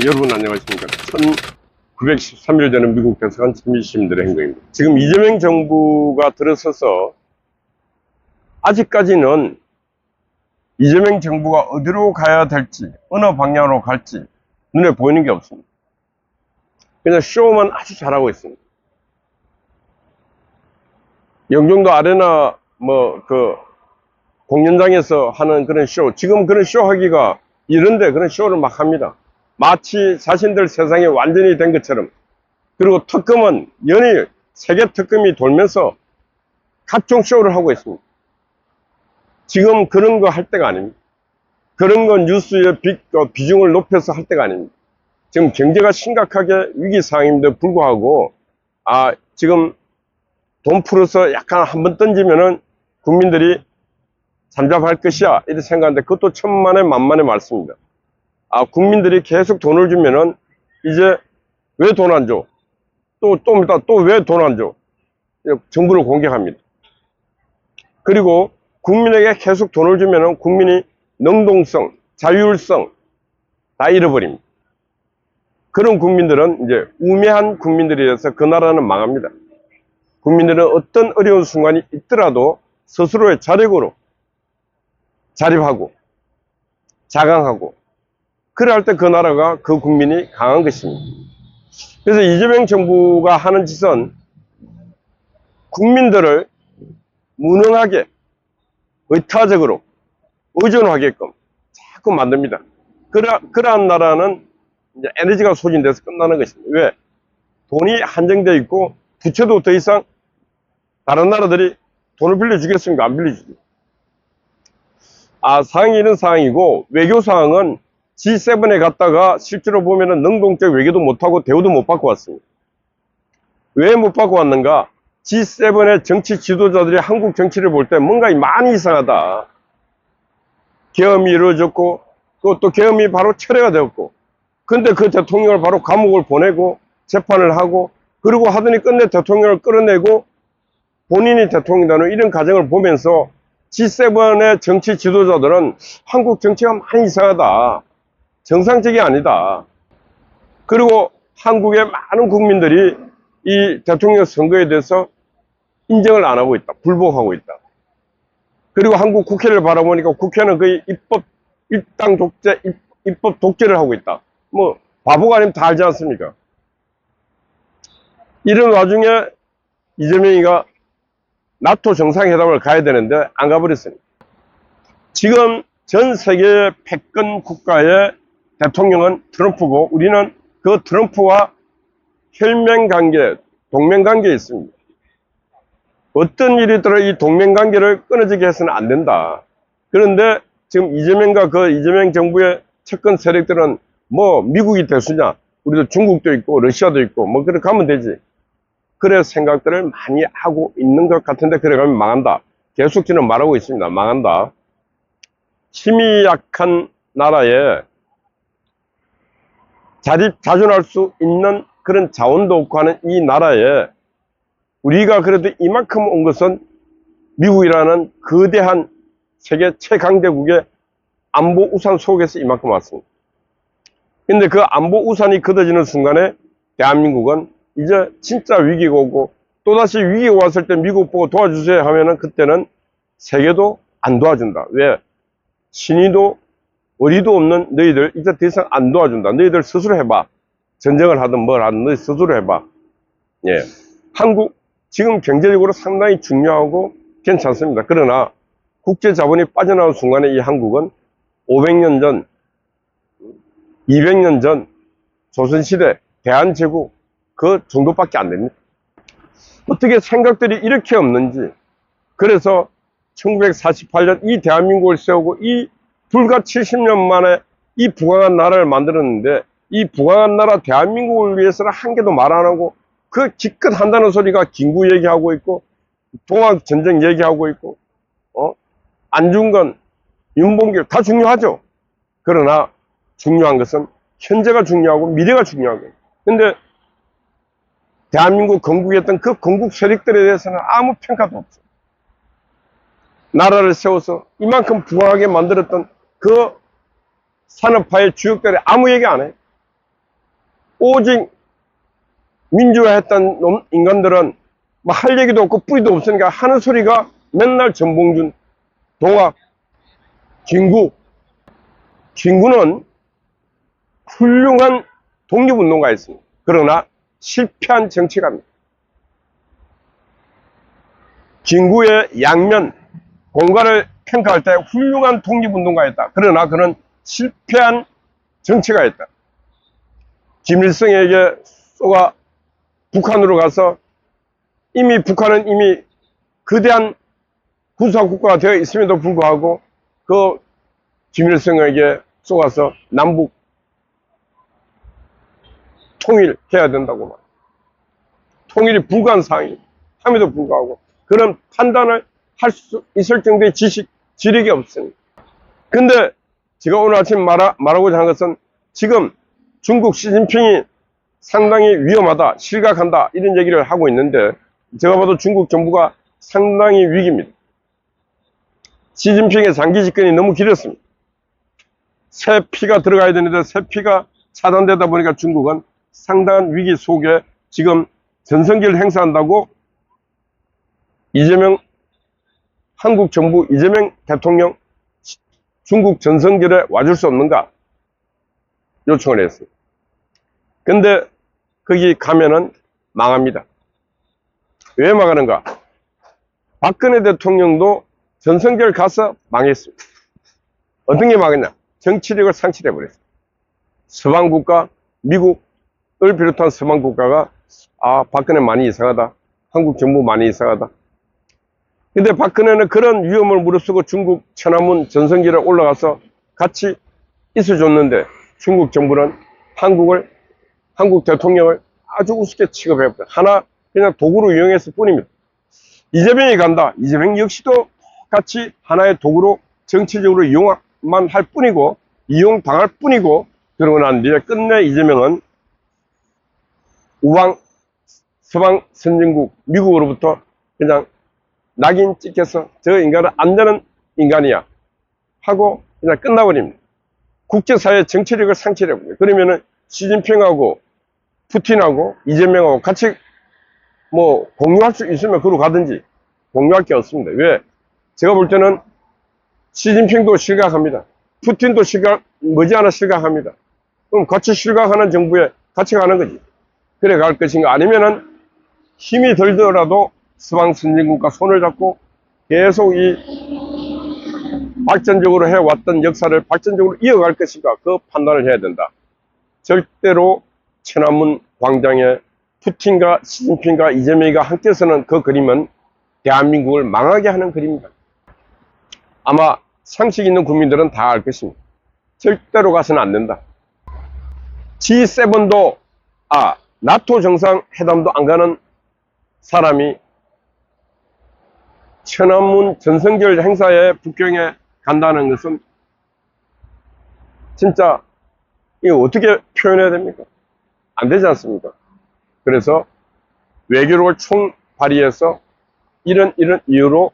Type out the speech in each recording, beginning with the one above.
여러분 안녕하십니까. 1913일 되는 미국 대사관 천민시민들의 행동입니다. 지금 이재명 정부가 들어서서 아직까지는 이재명 정부가 어디로 가야 될지, 어느 방향으로 갈지 눈에 보이는 게 없습니다. 그냥 쇼만 아주 잘하고 있습니다. 영종도 아레나 공연장에서 하는 그런 쇼, 지금 그런 쇼 하기가 이런데 그런 쇼를 막 합니다. 마치 자신들 세상이 완전히 된 것처럼. 그리고 특검은 연일 세계 특검이 돌면서 각종 쇼를 하고 있습니다. 지금 그런 거 할 때가 아닙니다. 그런 건 뉴스의 비중을 높여서 할 때가 아닙니다. 지금 경제가 심각하게 위기 상황임에도 불구하고 지금 돈 풀어서 약간 한번 던지면은 국민들이 잠잠할 것이야 이렇게 생각하는데 그것도 천만의 만만의 말씀입니다. 국민들이 계속 돈을 주면은 이제 왜 돈 안 줘? 또 왜 돈 안 줘? 정부를 공격합니다. 그리고 국민에게 계속 돈을 주면은 국민이 능동성, 자율성 다 잃어버립니다. 그런 국민들은 이제 우매한 국민들이라서 그 나라는 망합니다. 국민들은 어떤 어려운 순간이 있더라도 스스로의 자력으로 자립하고 자강하고 그래 할 때 그 나라가 그 국민이 강한 것입니다. 그래서 이재명 정부가 하는 짓은 국민들을 무능하게 의타적으로 의존하게끔 자꾸 만듭니다. 그러한 나라는 이제 에너지가 소진돼서 끝나는 것입니다. 왜? 돈이 한정되어 있고 부채도 더 이상 다른 나라들이 돈을 빌려주겠습니까? 안 빌려주죠. 상황이 이런 상황이고 외교 상황은 G7에 갔다가 실제로 보면은 능동적 외교도 못하고 대우도 못 받고 왔습니다. 왜 못 받고 왔는가? G7의 정치 지도자들이 한국 정치를 볼 때 뭔가 많이 이상하다. 계엄이 이루어졌고 그것도 계엄이 바로 철회가 되었고 근데 그 대통령을 바로 감옥을 보내고 재판을 하고 그리고 하더니 끝내 대통령을 끌어내고 본인이 대통령이라는 이런 과정을 보면서 G7의 정치 지도자들은 한국 정치가 많이 이상하다. 정상적이 아니다. 그리고 한국의 많은 국민들이 이 대통령 선거에 대해서 인정을 안 하고 있다. 불복하고 있다. 그리고 한국 국회를 바라보니까 국회는 거의 일당 독재, 입법 독재를 하고 있다. 바보가 아니면 다 알지 않습니까? 이런 와중에 이재명이가 나토 정상회담을 가야 되는데 안 가버렸습니다. 지금 전 세계 패권 국가의 대통령은 트럼프고 우리는 그 트럼프와 혈맹관계, 동맹관계에 있습니다. 어떤 일이 있더라도 이 동맹관계를 끊어지게 해서는 안 된다. 그런데 지금 이재명과 그 이재명 정부의 측근 세력들은 미국이 대수냐? 우리도 중국도 있고 러시아도 있고 그렇게 하면 되지. 그래 생각들을 많이 하고 있는 것 같은데 그래 가면 망한다. 계속 저는 말하고 있습니다. 망한다. 힘이 약한 나라에 자존할 수 있는 그런 자원도 없고 하는 이 나라에 우리가 그래도 이만큼 온 것은 미국이라는 거대한 세계 최강대국의 안보 우산 속에서 이만큼 왔습니다. 근데 그 안보 우산이 걷어지는 순간에 대한민국은 이제 진짜 위기가 오고 또다시 위기가 왔을 때 미국 보고 도와주세요 하면은 그때는 세계도 안 도와준다. 왜? 신의도 어리도 없는 너희들 이제 더 이상 안 도와준다. 너희들 스스로 해봐. 전쟁을 하든 뭘 하든 너희 스스로 해봐. 예. 한국 지금 경제적으로 상당히 중요하고 괜찮습니다. 그러나 국제 자본이 빠져나온 순간에 이 한국은 500년 전, 200년 전 조선시대 대한제국 그 정도밖에 안 됩니다. 어떻게 생각들이 이렇게 없는지. 그래서 1948년 이 대한민국을 세우고 이 불과 70년 만에 이 부강한 나라를 만들었는데 이 부강한 나라 대한민국을 위해서는 한 개도 말 안 하고 그 기껏 한다는 소리가 김구 얘기하고 있고 동학전쟁 얘기하고 있고 안중근, 윤봉길 다 중요하죠. 그러나 중요한 것은 현재가 중요하고 미래가 중요하고 근데 대한민국 건국했던 그 건국 세력들에 대해서는 아무 평가도 없어요. 나라를 세워서 이만큼 부강하게 만들었던 그 산업화의 주역들이 아무 얘기 안 해요. 오직 민주화했던 인간들은 뭐 할 얘기도 없고 뿌리도 없으니까 하는 소리가 맨날 전봉준, 동학, 김구. 김구는 훌륭한 독립운동가였습니다. 그러나 실패한 정치가입니다. 김구의 양면, 공가를 평가할 때 훌륭한 독립운동가였다. 그러나 그는 실패한 정치가였다. 김일성에게 쏘가 북한으로 가서 북한은 이미 거대한 군사국가가 되어 있음에도 불구하고 그 김일성에게 쏘가서 남북 통일해야 된다고 말. 통일이 불가한 상황이 함에도 불구하고 그런 판단을 할 수 있을 정도의 지력이 없습니다. 근데 제가 오늘 아침 말하고자 하는 것은 지금 중국 시진핑이 상당히 위험하다, 실각한다 이런 얘기를 하고 있는데 제가 봐도 중국 정부가 상당히 위기입니다. 시진핑의 장기 집권이 너무 길었습니다. 새 피가 들어가야 되는데 새 피가 차단되다 보니까 중국은 상당한 위기 속에 지금 전성기를 행사한다고 한국 정부 이재명 대통령 중국 전성기를 와줄 수 없는가 요청을 했어요. 근데 거기 가면은 망합니다. 왜 망하는가? 박근혜 대통령도 전성기를 가서 망했습니다. 어떤 게 망했냐? 정치력을 상실해버렸어요. 서방국가, 미국을 비롯한 서방국가가 박근혜 많이 이상하다. 한국 정부 많이 이상하다. 근데 박근혜는 그런 위험을 무릅쓰고 중국 천안문 전성기를 올라가서 같이 있어줬는데 중국 정부는 한국 대통령을 아주 우습게 취급해버려요. 하나 그냥 도구로 이용했을 뿐입니다. 이재명이 간다. 이재명 역시도 같이 하나의 도구로 정치적으로 이용만 할 뿐이고 이용당할 뿐이고 그러고 난 뒤에 끝내 이재명은 서방 선진국 미국으로부터 그냥 낙인 찍혀서 저 인간은 안 되는 인간이야 하고 그냥 끝나버립니다. 국제사회 정치력을 상실해버려요. 그러면은 시진핑하고 푸틴하고 이재명하고 같이 뭐 공유할 수 있으면 그로 가든지 공유할 게 없습니다. 왜? 제가 볼 때는 시진핑도 실각합니다. 푸틴도 머지않아 실각합니다. 그럼 같이 실각하는 정부에 같이 가는 거지. 그래 갈 것인가? 아니면은 힘이 들더라도 서방 선진국과 손을 잡고 계속 이 발전적으로 해왔던 역사를 발전적으로 이어갈 것인가? 그 판단을 해야 된다. 절대로 천안문 광장에 푸틴과 시진핑과 이재명이가 함께 서는 그 그림은 대한민국을 망하게 하는 그림입니다. 아마 상식 있는 국민들은 다 알 것입니다. 절대로 가서는 안 된다. G7도 나토 정상회담도 안 가는 사람이 천안문 전성기를 행사에 북경에 간다는 것은 진짜 이거 어떻게 표현해야 됩니까? 안 되지 않습니까? 그래서 외교력을 총발휘해서 이런 이유로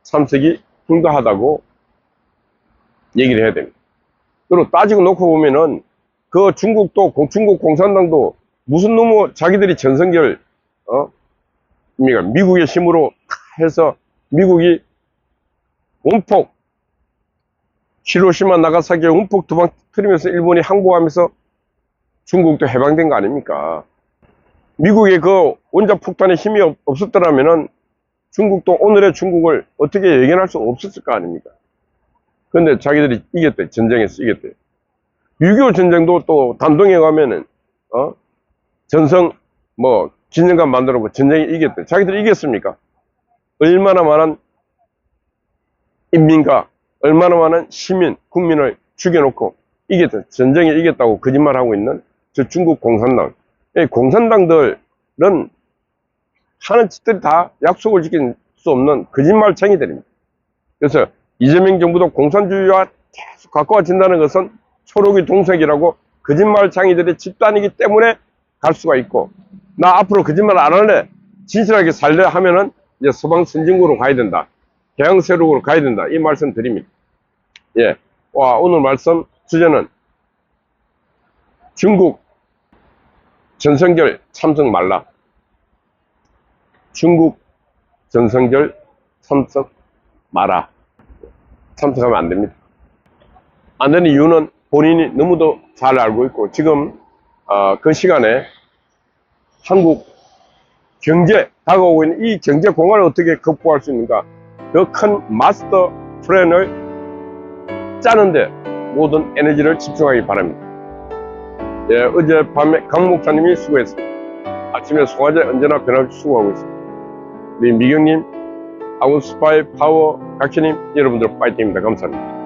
참석이 불가하다고 얘기를 해야 됩니다. 그리고 따지고 놓고 보면은 그 중국 공산당도 무슨 놈의 자기들이 전성기를 미국의 힘으로 해서 미국이 원폭 히로시마 나가사키에 원폭 두 방 터뜨리면서 일본이 항복하면서 중국도 해방된 거 아닙니까? 미국의 그 원자폭탄에 힘이 없었더라면은 중국도 오늘의 중국을 어떻게 예견할 수 없었을 거 아닙니까? 그런데 자기들이 이겼대. 전쟁에서 이겼대. 6.25 전쟁도 또 단동에 가면은 전성 기념관 만들어놓고 전쟁에 이겼대. 자기들이 이겼습니까? 얼마나 많은 인민과 얼마나 많은 시민, 국민을 죽여놓고 이겼대. 전쟁에 이겼다고 거짓말하고 있는 저 중국 공산당. 이 공산당들은 하는 짓들이 다 약속을 지킬 수 없는 거짓말쟁이들입니다. 그래서 이재명 정부도 공산주의와 계속 가까워진다는 것은 초록이 동색이라고 거짓말쟁이들의 집단이기 때문에 갈 수가 있고, 나 앞으로 거짓말 안 할래, 진실하게 살래 하면은 이제 서방 선진국으로 가야 된다, 개항세력으로 가야 된다, 이 말씀 드립니다. 예. 오늘 말씀 주제는 중국 전성절 참석 말라. 중국 전성절 참석 마라. 참석하면 안 됩니다. 안 되는 이유는 본인이 너무도 잘 알고 있고, 지금 그 시간에 한국 경제 다가오고 있는 이 경제 공간을 어떻게 극복할 수 있는가, 더 큰 마스터 플랜을 짜는데 모든 에너지를 집중하기 바랍니다. 예, 어젯밤에 강 목사님이 수고했습니다. 아침에 송화제 언제나 변함없이 수고하고 있습니다. 우리 미경님, 아웃스파이 파워 각시님, 여러분들 파이팅입니다. 감사합니다.